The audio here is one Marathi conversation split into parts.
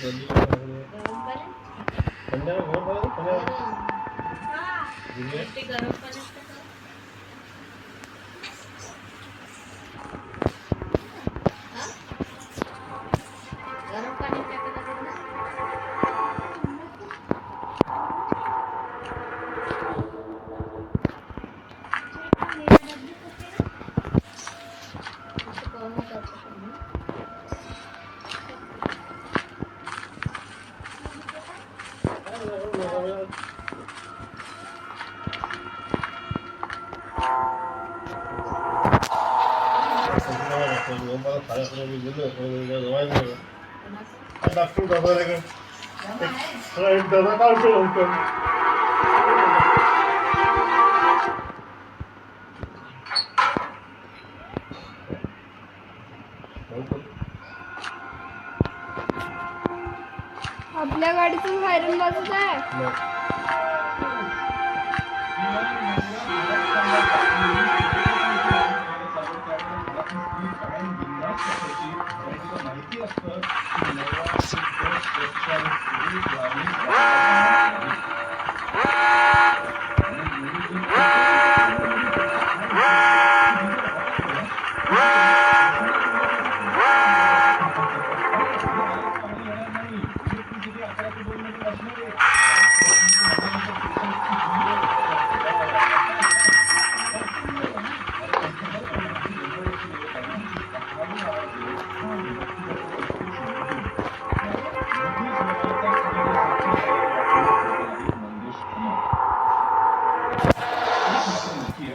गरम पाणी ते गरम पाण्यात गरम पाणी टाकायला ना डॉक्टर डबा एक डबा काढतो आपल्या गाडीतून व्हायरल बाजूच आहे माहिती असतं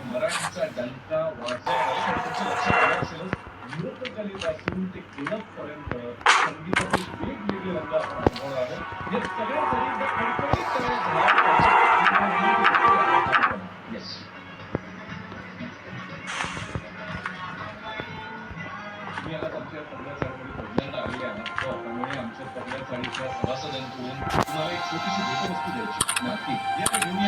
मराठीचा डंका वाजवण्यापासून ते केळकपर्यंत संगीताचे वेगवेगळे रंग आपण अनुभवणार आहोत. या सगळ्या आमच्या पहिल्या चाळीमध्ये पहिल्यांदा आलेले आहात त्यामुळे आमच्या पहिल्या चाळीच्या सभासदांकडून तुम्हाला एक छोटीशी भेटवस्तू द्यायची नक्की या घेऊन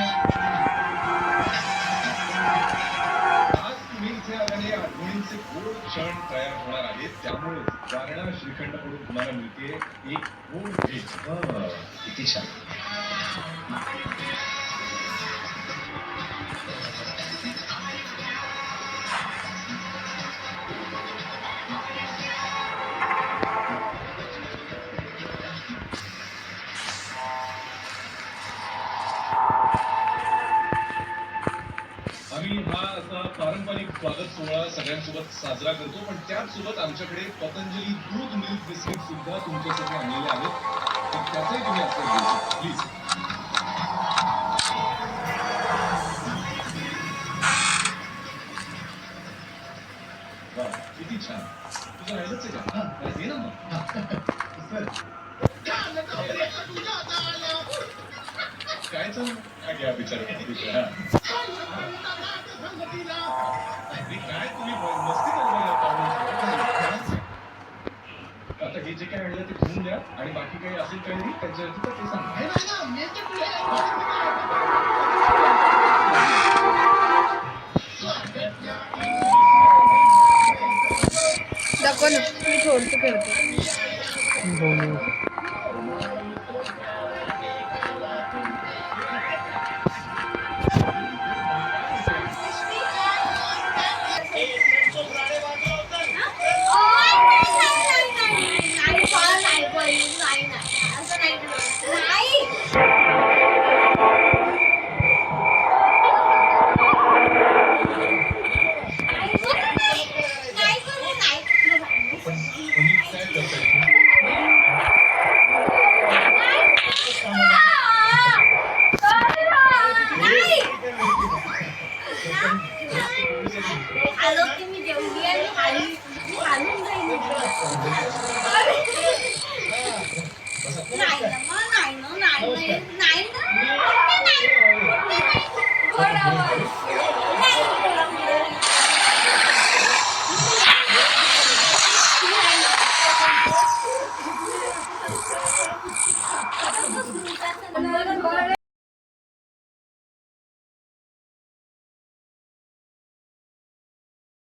आज तुम्ही इथे आल्याने आठवणींचे गोड क्षण तयार होणार आहेत त्यामुळे वारणा श्रीखंडकडून तुम्हाला मिळते एक गोड भेट. किती छान. आम्ही हा असा पारंपरिक स्वागत सोहळा सगळ्यांसोबत साजरा करतो पण त्याचसोबत आमच्याकडे पतंजली दूध मिल्क बिस्किट सुद्धा तुमच्यासाठी आणलेले आहेत तर त्याचाही तुम्ही आस्वाद घ्या प्लीज. किती छान. तुझं राहिलंच आहे का दे ना मग काय चालू घ्या बिचार काय तुम्ही मस्ती आता हे जे काय आणलं ते घेऊन द्या आणि बाकी काही असेल काही त्यांच्यावरती तर ते सांगा दाखव ना मी थोडंसं करतो